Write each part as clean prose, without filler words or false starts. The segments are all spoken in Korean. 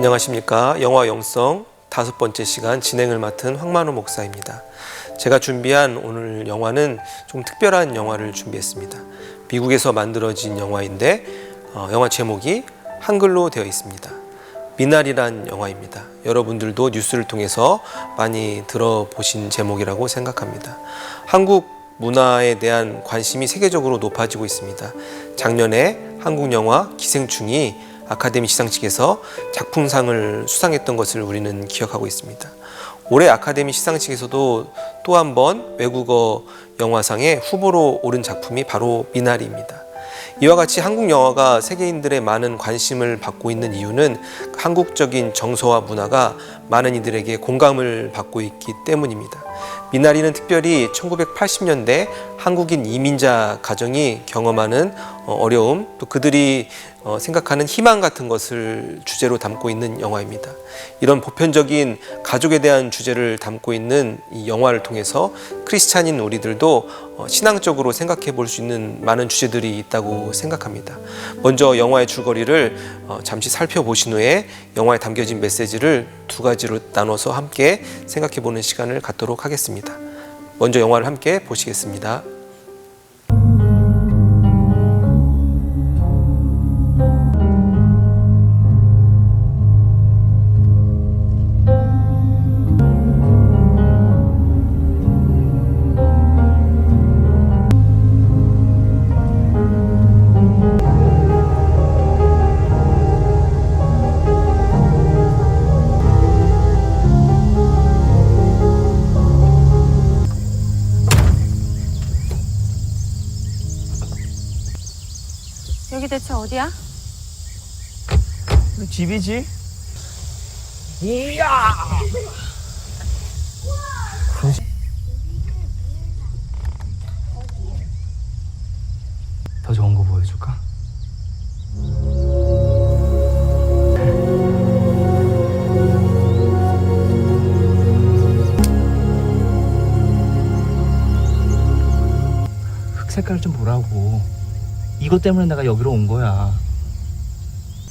안녕하십니까. 영화 영성 5번째 시간 진행을 맡은 황만호 목사입니다. 제가 준비한 오늘 영화는 좀 특별한 영화를 준비했습니다. 미국에서 만들어진 영화인데 영화 제목이 한글로 되어 있습니다. 미나리란 영화입니다. 여러분들도 뉴스를 통해서 많이 들어보신 제목이라고 생각합니다. 한국 문화에 대한 관심이 세계적으로 높아지고 있습니다. 작년에 한국 영화 기생충이 아카데미 시상식에서 작품상을 수상했던 것을 우리는 기억하고 있습니다. 올해 아카데미 시상식에서도 또 한 번 외국어 영화상의 후보로 오른 작품이 바로 미나리입니다. 이와 같이 한국 영화가 세계인들의 많은 관심을 받고 있는 이유는 한국적인 정서와 문화가 많은 이들에게 공감을 받고 있기 때문입니다. 미나리는 특별히 1980년대 한국인 이민자 가정이 경험하는 어려움, 또 그들이 생각하는 희망 같은 것을 주제로 담고 있는 영화입니다. 이런 보편적인 가족에 대한 주제를 담고 있는 이 영화를 통해서 크리스찬인 우리들도 신앙적으로 생각해 볼 수 있는 많은 주제들이 있다고 생각합니다. 먼저 영화의 줄거리를 잠시 살펴보신 후에 영화에 담겨진 메시지를 두 가지로 나눠서 함께 생각해 보는 시간을 갖도록 하겠습니다. 먼저 영화를 함께 보시겠습니다. 여기 대체 어디야? 집이지? 이야! 더 좋은 거 보여줄까? 흙 색깔 좀 보라고. 이것 때문에 내가 여기로 온 거야.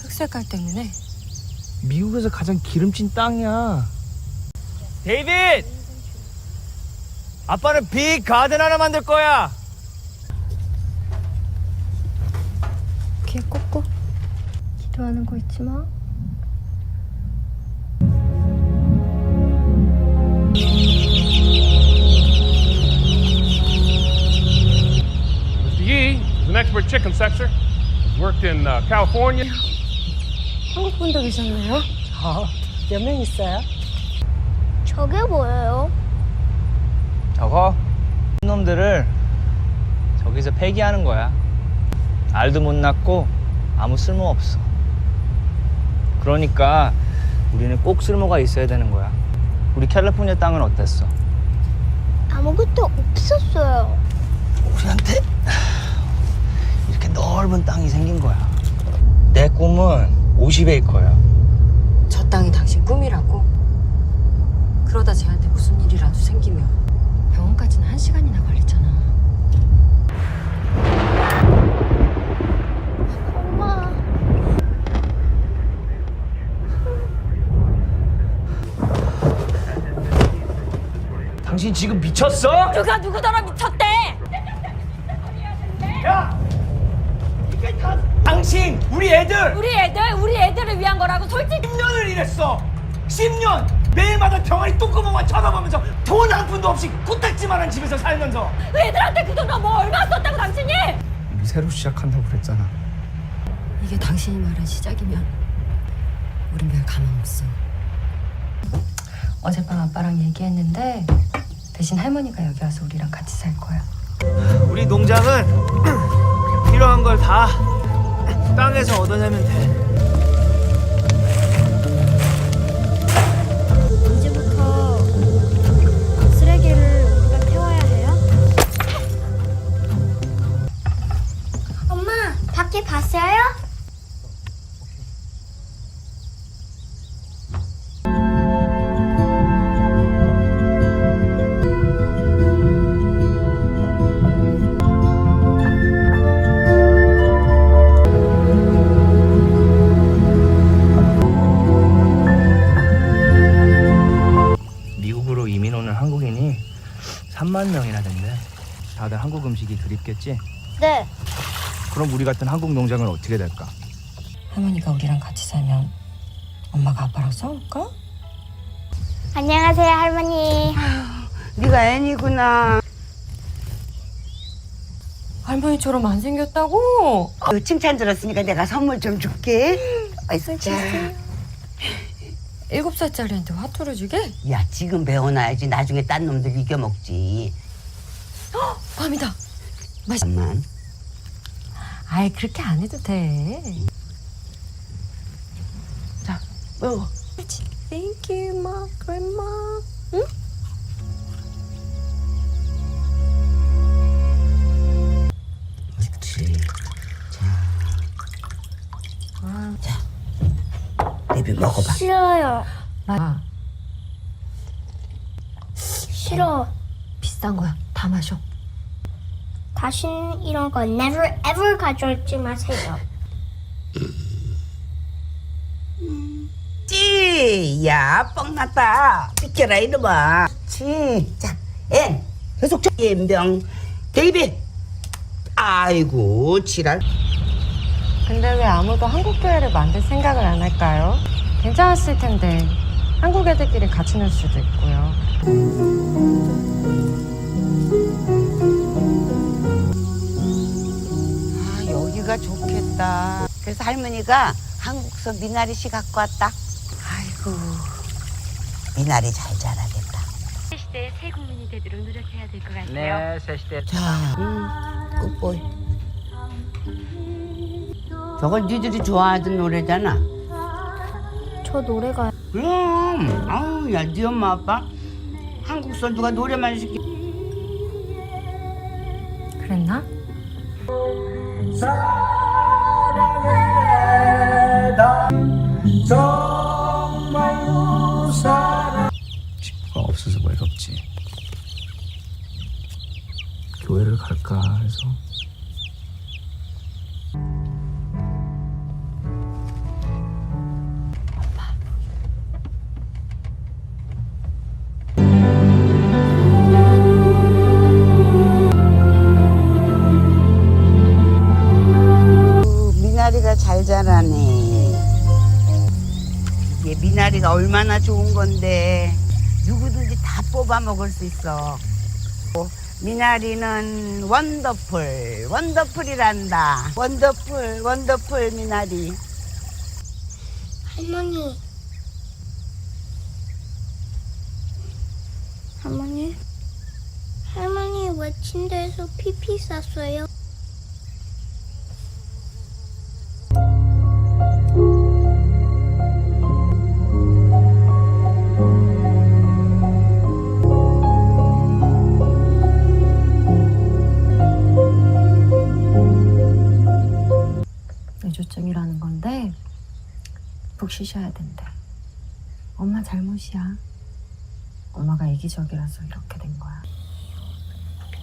흑색깔 때문에? 미국에서 가장 기름진 땅이야. 데이빗! 아빠는 빅 가든 하나 만들 거야. 귀에 꽂고 기도하는 거 잊지 마. Mr. Yee is an expert chicken sexer. He's worked in California. 한국 분도 계셨나요? 몇 명 있어요? 저게 뭐예요? 저거 놈들을 저기서 폐기하는 거야. 알도 못 낳고 아무 쓸모 없어. 그러니까 우리는 꼭 쓸모가 있어야 되는 거야. 우리 캘리포니아 땅은 어땠어? 아무것도 없었어요. 우리한테 이렇게 넓은 땅이 생긴 거야. 내 꿈은 50에이커야. 저 땅이 당신 꿈이라고? 그러다 쟤한테 무슨 일이라도 생기면 병원까지는 1시간이나 걸리잖아. 엄마. 당신 지금 미쳤어? 누가 누구더러 미쳤대! 야! 이게 다 당신, 우리 애들! 우리 애들을 위한 거라고 솔직히. 10년을 일했어! 10년! 매일마다 병아리 똥구멍만 쳐다보면서 돈 한 푼도 없이 코딱지만한 집에서 살면서 애들한테 그 돈을 뭐 얼마 썼다고 당신이! 우리 새로 시작한다고 그랬잖아. 이게 당신이 말한 시작이면 우린 별 가망 없어. 어젯밤 아빠랑 얘기했는데 대신 할머니가 여기 와서 우리랑 같이 살 거야. 우리 농장은 필요한 걸 다 땅에서 얻어내면 돼. 언제부터 쓰레기를 우리가 태워야 해요? 엄마, 밖에 봤어요? 3만 명이나 된대. 다들 한국 음식이 그립겠지? 네. 그럼 우리 같은 한국 농장은 어떻게 될까? 할머니가 우리랑 같이 살면 엄마가 아빠랑 싸울까? 안녕하세요, 할머니. 네가 애니구나. 할머니처럼 안 생겼다고? 칭찬 들었으니까 내가 선물 좀 줄게. 자, 7살짜리한테 화투를 주게? 야, 지금 배워놔야지. 나중에 딴 놈들 이겨먹지. 밤이다. 잠깐만. 아이, 그렇게 안 해도 돼. 자, 먹어. Thank you, my grandma. 응? 그렇지. 자, 내비 먹어봐. 싫어요. 아, 싫어. 비싼 거야. 다 마셔. 다시는 이런 거 never ever 가져올지 마세요. 야, 뻥났다. 비켜라, 이놈아. 그렇지. 자, 앤. 계속 쳐. 연병. 데이비. 아이고, 지랄. 근데 왜 아무도 한국 교회를 만들 생각을 안 할까요? 괜찮았을 텐데. 한국 애들끼리 같이 놀 수도 있고요. 아, 여기가 좋겠다. 그래서 할머니가 한국서 미나리 씨 갖고 왔다. 아이고, 미나리 잘 자라겠다. 시대의 새 국민이 되도록 노력해야 될 것 같아요. 네, 새 시대. 자, 굿보이. 저건 니들이 좋아하던 노래잖아. 저 노래가 그럼, 아우, 야, 네 엄마 아빠 한국서 누가 노래만 시키. 그랬나? 집가 없어서 외롭지. 교회를 갈까 해서. 미나리가 잘 자라네. 이게 미나리가 얼마나 좋은 건데 누구든지 다 뽑아 먹을 수 있어. 미나리는 원더풀, 원더풀이란다. 원더풀, 원더풀 미나리. 할머니. 할머니? 할머니 왜 침대에서 피피 쌌어요? 뇌졸중이라는 건데 푹 쉬셔야 된대. 엄마 잘못이야. 엄마가 이기적이라서 이렇게 된 거야.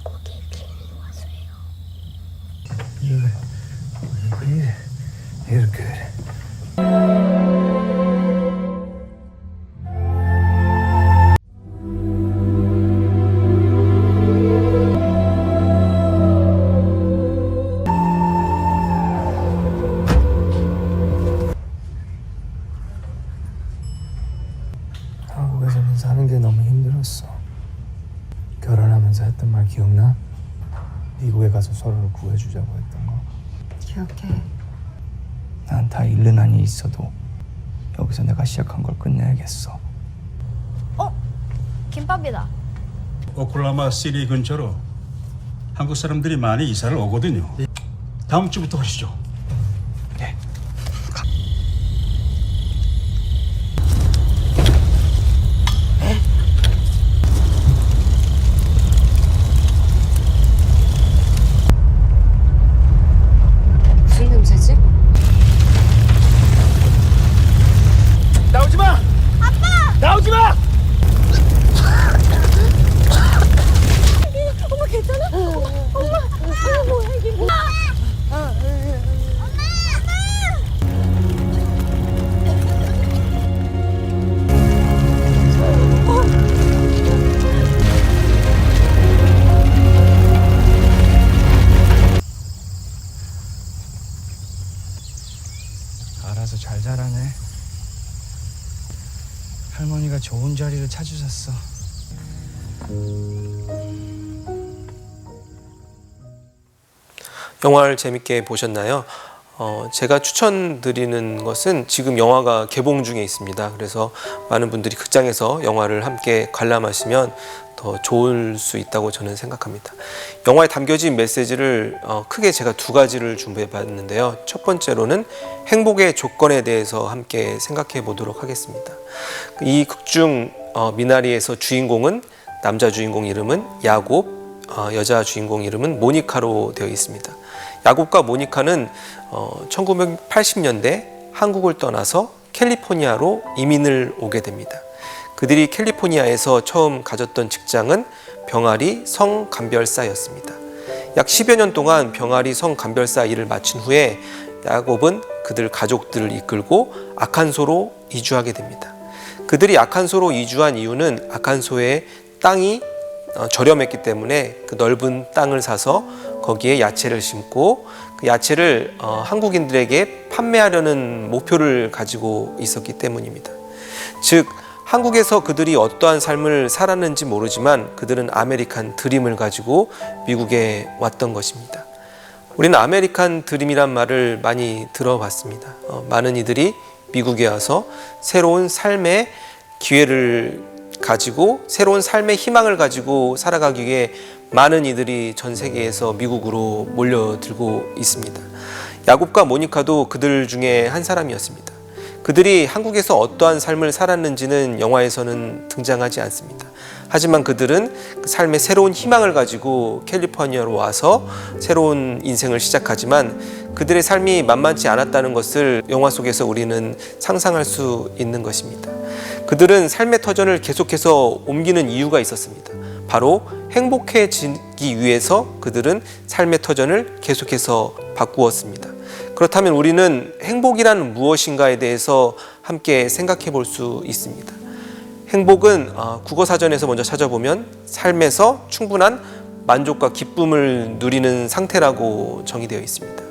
고기에 기름이 와서요. You're good. 한국에서는 사는 게 너무 힘들었어. 결혼하면서 했던 말 기억나? 미국에 가서 서로를 구해주자고 했던 거. 기억해. 난 다 잃는 한이 있어도 여기서 내가 시작한 걸 끝내야겠어. 김밥이다. 오클라호마 시리 근처로 한국 사람들이 많이 이사를 오거든요. 다음 주부터 하시죠. 네. 무슨 냄새지? 나오지 마! 아빠! 나오지 마! 엄마 괜찮아? 엄마 뭐야 이게? 우리를 찾으셨어. 영화를 재밌게 보셨나요? 제가 추천드리는 것은 지금 영화가 개봉 중에 있습니다. 그래서 많은 분들이 극장에서 영화를 함께 관람하시면 더 좋을 수 있다고 저는 생각합니다. 영화에 담겨진 메시지를 크게 제가 두 가지를 준비해 봤는데요. 첫 번째로는 행복의 조건에 대해서 함께 생각해 보도록 하겠습니다. 이 극중 미나리에서 주인공은 남자 주인공 이름은 야곱, 여자 주인공 이름은 모니카로 되어 있습니다. 야곱과 모니카는 1980년대 한국을 떠나서 캘리포니아로 이민을 오게 됩니다. 그들이 캘리포니아에서 처음 가졌던 직장은 병아리 성감별사였습니다. 약 10여 년 동안 병아리 성감별사 일을 마친 후에 야곱은 그들 가족들을 이끌고 아칸소로 이주하게 됩니다. 그들이 아칸소로 이주한 이유는 아칸소의 땅이 저렴했기 때문에 그 넓은 땅을 사서 거기에 야채를 심고 그 야채를 한국인들에게 판매하려는 목표를 가지고 있었기 때문입니다. 즉 한국에서 그들이 어떠한 삶을 살았는지 모르지만 그들은 아메리칸 드림을 가지고 미국에 왔던 것입니다. 우리는 아메리칸 드림이란 말을 많이 들어봤습니다. 많은 이들이 미국에 와서 새로운 삶의 기회를 가지고 새로운 삶의 희망을 가지고 살아가기 위해 많은 이들이 전 세계에서 미국으로 몰려들고 있습니다. 야곱과 모니카도 그들 중에 한 사람이었습니다. 그들이 한국에서 어떠한 삶을 살았는지는 영화에서는 등장하지 않습니다. 하지만 그들은 그 삶의 새로운 희망을 가지고 캘리포니아로 와서 새로운 인생을 시작하지만 그들의 삶이 만만치 않았다는 것을 영화 속에서 우리는 상상할 수 있는 것입니다. 그들은 삶의 터전을 계속해서 옮기는 이유가 있었습니다. 바로 행복해지기 위해서 그들은 삶의 터전을 계속해서 바꾸었습니다. 그렇다면 우리는 행복이란 무엇인가에 대해서 함께 생각해 볼 수 있습니다. 행복은 국어사전에서 먼저 찾아보면 삶에서 충분한 만족과 기쁨을 누리는 상태라고 정의되어 있습니다.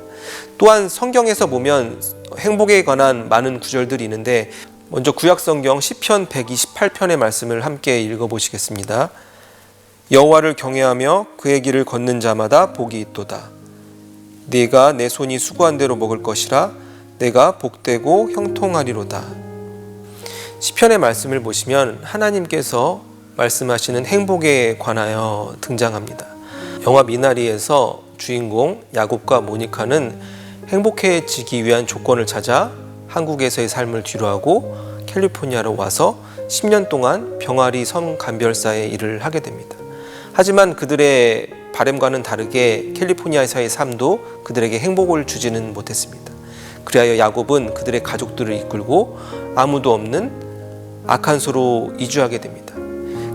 또한 성경에서 보면 행복에 관한 많은 구절들이 있는데 먼저 구약성경 시편 128편의 말씀을 함께 읽어보시겠습니다. 여호와를 경외하며 그의 길을 걷는 자마다 복이 있도다. 네가 내 손이 수고한 대로 먹을 것이라 내가 복되고 형통하리로다. 시편의 말씀을 보시면 하나님께서 말씀하시는 행복에 관하여 등장합니다. 영화 미나리에서 주인공 야곱과 모니카는 행복해지기 위한 조건을 찾아 한국에서의 삶을 뒤로하고 캘리포니아로 와서 10년 동안 병아리 성감별사의 일을 하게 됩니다. 하지만 그들의 바람과는 다르게 캘리포니아에서의 삶도 그들에게 행복을 주지는 못했습니다. 그리하여 야곱은 그들의 가족들을 이끌고 아무도 없는 아칸소로 이주하게 됩니다.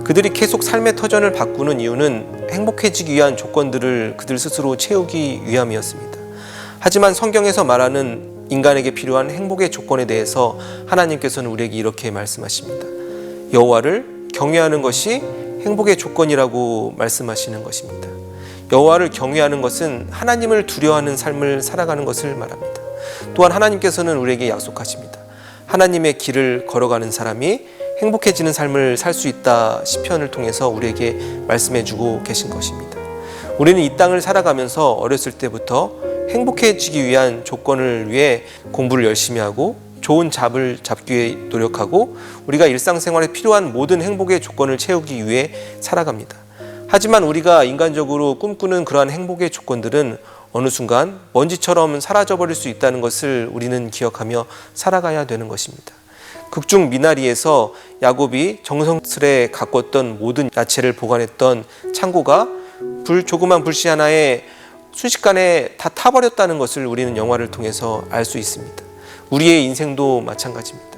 그들이 계속 삶의 터전을 바꾸는 이유는 행복해지기 위한 조건들을 그들 스스로 채우기 위함이었습니다. 하지만 성경에서 말하는 인간에게 필요한 행복의 조건에 대해서 하나님께서는 우리에게 이렇게 말씀하십니다. 여호와를 경외하는 것이 행복의 조건이라고 말씀하시는 것입니다. 여호와를 경외하는 것은 하나님을 두려워하는 삶을 살아가는 것을 말합니다. 또한 하나님께서는 우리에게 약속하십니다. 하나님의 길을 걸어가는 사람이 행복해지는 삶을 살 수 있다 시편을 통해서 우리에게 말씀해주고 계신 것입니다. 우리는 이 땅을 살아가면서 어렸을 때부터 행복해지기 위한 조건을 위해 공부를 열심히 하고 좋은 잡을 잡기 위해 노력하고 우리가 일상생활에 필요한 모든 행복의 조건을 채우기 위해 살아갑니다. 하지만 우리가 인간적으로 꿈꾸는 그러한 행복의 조건들은 어느 순간 먼지처럼 사라져버릴 수 있다는 것을 우리는 기억하며 살아가야 되는 것입니다. 극중 미나리에서 야곱이 정성스레 가꿨던 모든 야채를 보관했던 창고가 조그만 불씨 하나에 순식간에 다 타버렸다는 것을 우리는 영화를 통해서 알 수 있습니다. 우리의 인생도 마찬가지입니다.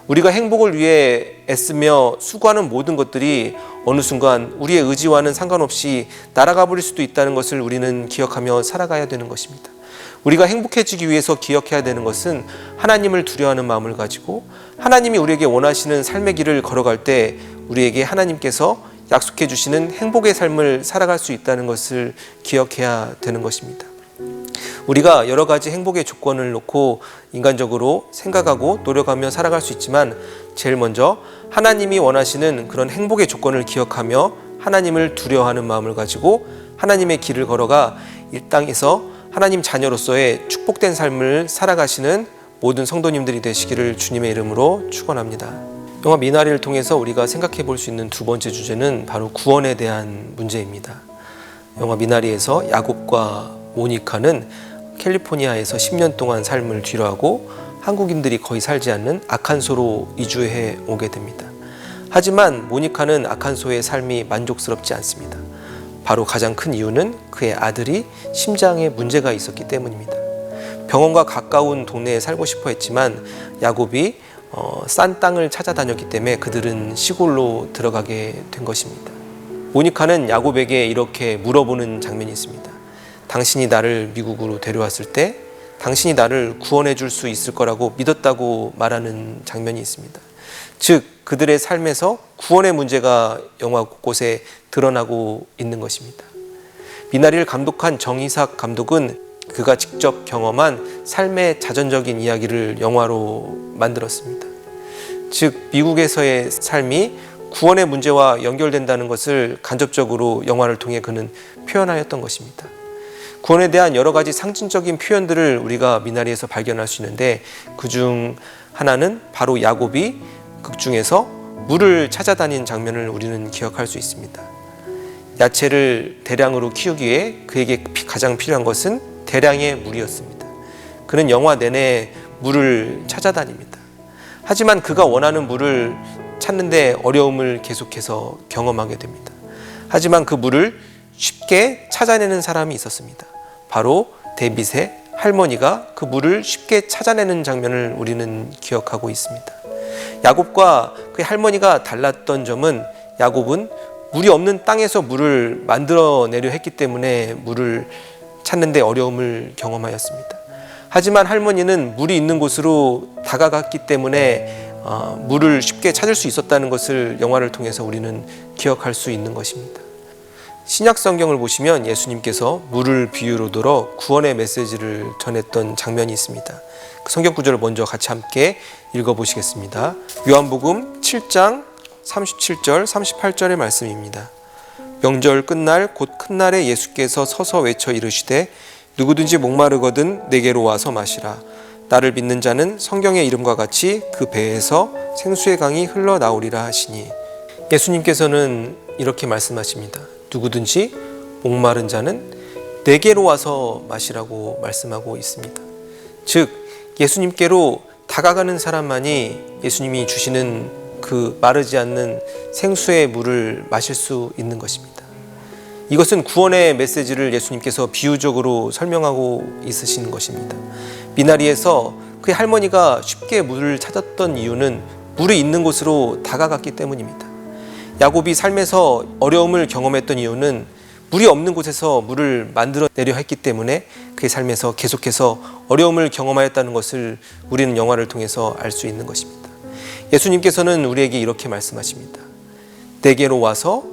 우리가 행복을 위해 애쓰며 수고하는 모든 것들이 어느 순간 우리의 의지와는 상관없이 날아가 버릴 수도 있다는 것을 우리는 기억하며 살아가야 되는 것입니다. 우리가 행복해지기 위해서 기억해야 되는 것은 하나님을 두려워하는 마음을 가지고 하나님이 우리에게 원하시는 삶의 길을 걸어갈 때 우리에게 하나님께서 약속해 주시는 행복의 삶을 살아갈 수 있다는 것을 기억해야 되는 것입니다. 우리가 여러 가지 행복의 조건을 놓고 인간적으로 생각하고 노력하며 살아갈 수 있지만 제일 먼저 하나님이 원하시는 그런 행복의 조건을 기억하며 하나님을 두려워하는 마음을 가지고 하나님의 길을 걸어가 이 땅에서 하나님 자녀로서의 축복된 삶을 살아가시는 모든 성도님들이 되시기를 주님의 이름으로 축원합니다. 영화 미나리를 통해서 우리가 생각해 볼 수 있는 두 번째 주제는 바로 구원에 대한 문제입니다. 영화 미나리에서 야곱과 모니카는 캘리포니아에서 10년 동안 삶을 뒤로하고 한국인들이 거의 살지 않는 아칸소로 이주해 오게 됩니다. 하지만 모니카는 아칸소의 삶이 만족스럽지 않습니다. 바로 가장 큰 이유는 그의 아들이 심장에 문제가 있었기 때문입니다. 병원과 가까운 동네에 살고 싶어 했지만 야곱이 싼 땅을 찾아다녔기 때문에 그들은 시골로 들어가게 된 것입니다. 모니카는 야곱에게 이렇게 물어보는 장면이 있습니다. 당신이 나를 미국으로 데려왔을 때 당신이 나를 구원해 줄 수 있을 거라고 믿었다고 말하는 장면이 있습니다. 즉 그들의 삶에서 구원의 문제가 영화 곳곳에 드러나고 있는 것입니다. 미나리를 감독한 정이삭 감독은 그가 직접 경험한 삶의 자전적인 이야기를 영화로 만들었습니다. 즉 미국에서의 삶이 구원의 문제와 연결된다는 것을 간접적으로 영화를 통해 그는 표현하였던 것입니다. 구원에 대한 여러 가지 상징적인 표현들을 우리가 미나리에서 발견할 수 있는데 그중 하나는 바로 야곱이 극 중에서 물을 찾아다닌 장면을 우리는 기억할 수 있습니다. 야채를 대량으로 키우기 위해 그에게 가장 필요한 것은 대량의 물이었습니다. 그는 영화 내내 물을 찾아다닙니다. 하지만 그가 원하는 물을 찾는데 어려움을 계속해서 경험하게 됩니다. 하지만 그 물을 쉽게 찾아내는 사람이 있었습니다. 바로 데빗의 할머니가 그 물을 쉽게 찾아내는 장면을 우리는 기억하고 있습니다. 야곱과 그의 할머니가 달랐던 점은 야곱은 물이 없는 땅에서 물을 만들어내려 했기 때문에 물을 찾는데 어려움을 경험하였습니다. 하지만 할머니는 물이 있는 곳으로 다가갔기 때문에 물을 쉽게 찾을 수 있었다는 것을 영화를 통해서 우리는 기억할 수 있는 것입니다. 신약 성경을 보시면 예수님께서 물을 비유로 들어 구원의 메시지를 전했던 장면이 있습니다. 그 성경 구절을 먼저 같이 함께 읽어보시겠습니다. 요한복음 7장 37절 38절의 말씀입니다. 명절 끝날 곧 큰 날에 예수께서 서서 외쳐 이르시되 누구든지 목마르거든 내게로 와서 마시라. 나를 믿는 자는 성경의 이름과 같이 그 배에서 생수의 강이 흘러나오리라 하시니 예수님께서는 이렇게 말씀하십니다. 누구든지 목마른 자는 내게로 와서 마시라고 말씀하고 있습니다. 즉 예수님께로 다가가는 사람만이 예수님이 주시는 그 마르지 않는 생수의 물을 마실 수 있는 것입니다. 이것은 구원의 메시지를 예수님께서 비유적으로 설명하고 있으신 것입니다. 미나리에서 그의 할머니가 쉽게 물을 찾았던 이유는 물이 있는 곳으로 다가갔기 때문입니다. 야곱이 삶에서 어려움을 경험했던 이유는 물이 없는 곳에서 물을 만들어내려 했기 때문에 그의 삶에서 계속해서 어려움을 경험하였다는 것을 우리는 영화를 통해서 알 수 있는 것입니다. 예수님께서는 우리에게 이렇게 말씀하십니다. 내게로 와서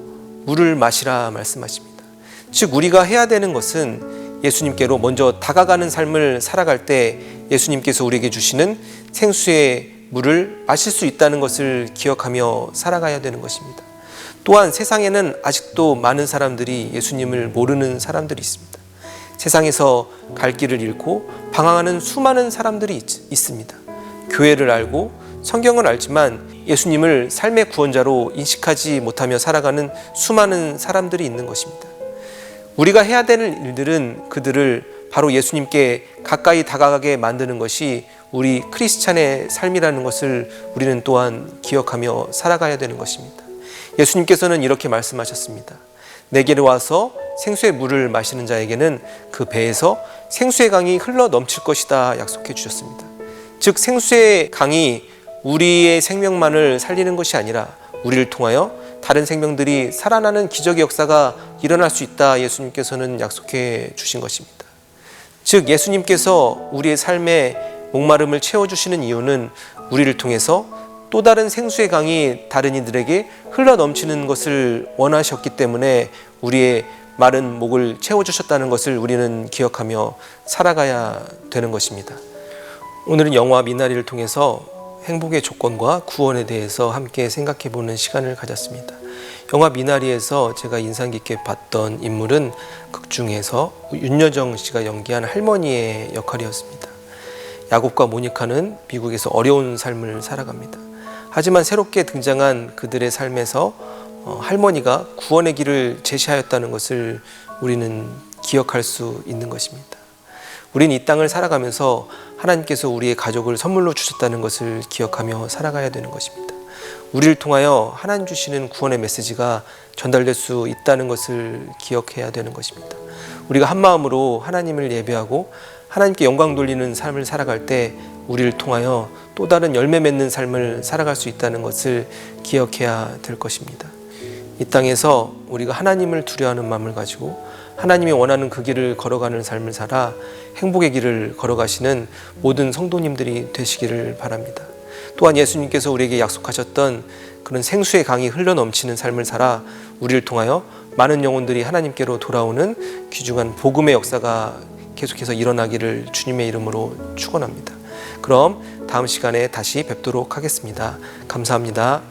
물을 마시라 말씀하십니다. 즉 우리가 해야 되는 것은 예수님께로 먼저 다가가는 삶을 살아갈 때 예수님께서 우리에게 주시는 생수의 물을 마실 수 있다는 것을 기억하며 살아가야 되는 것입니다. 또한 세상에는 아직도 많은 사람들이 예수님을 모르는 사람들이 있습니다. 세상에서 갈 길을 잃고 방황하는 수많은 사람들이 있습니다. 교회를 알고 성경을 알지만 예수님을 삶의 구원자로 인식하지 못하며 살아가는 수많은 사람들이 있는 것입니다. 우리가 해야 되는 일들은 그들을 바로 예수님께 가까이 다가가게 만드는 것이 우리 크리스찬의 삶이라는 것을 우리는 또한 기억하며 살아가야 되는 것입니다. 예수님께서는 이렇게 말씀하셨습니다. 내게로 와서 생수의 물을 마시는 자에게는 그 배에서 생수의 강이 흘러 넘칠 것이다 약속해 주셨습니다. 즉 생수의 강이 우리의 생명만을 살리는 것이 아니라 우리를 통하여 다른 생명들이 살아나는 기적의 역사가 일어날 수 있다 예수님께서는 약속해 주신 것입니다. 즉 예수님께서 우리의 삶에 목마름을 채워주시는 이유는 우리를 통해서 또 다른 생수의 강이 다른 이들에게 흘러 넘치는 것을 원하셨기 때문에 우리의 마른 목을 채워주셨다는 것을 우리는 기억하며 살아가야 되는 것입니다. 오늘은 영화 미나리를 통해서 행복의 조건과 구원에 대해서 함께 생각해보는 시간을 가졌습니다. 영화 미나리에서 제가 인상 깊게 봤던 인물은 극 중에서 윤여정 씨가 연기한 할머니의 역할이었습니다. 야곱과 모니카는 미국에서 어려운 삶을 살아갑니다. 하지만 새롭게 등장한 그들의 삶에서 할머니가 구원의 길을 제시하였다는 것을 우리는 기억할 수 있는 것입니다. 우리는 이 땅을 살아가면서 하나님께서 우리의 가족을 선물로 주셨다는 것을 기억하며 살아가야 되는 것입니다. 우리를 통하여 하나님 주시는 구원의 메시지가 전달될 수 있다는 것을 기억해야 되는 것입니다. 우리가 한 마음으로 하나님을 예배하고 하나님께 영광 돌리는 삶을 살아갈 때 우리를 통하여 또 다른 열매 맺는 삶을 살아갈 수 있다는 것을 기억해야 될 것입니다. 이 땅에서 우리가 하나님을 두려워하는 마음을 가지고 하나님이 원하는 그 길을 걸어가는 삶을 살아 행복의 길을 걸어가시는 모든 성도님들이 되시기를 바랍니다. 또한 예수님께서 우리에게 약속하셨던 그런 생수의 강이 흘러넘치는 삶을 살아 우리를 통하여 많은 영혼들이 하나님께로 돌아오는 귀중한 복음의 역사가 계속해서 일어나기를 주님의 이름으로 축원합니다. 그럼 다음 시간에 다시 뵙도록 하겠습니다. 감사합니다.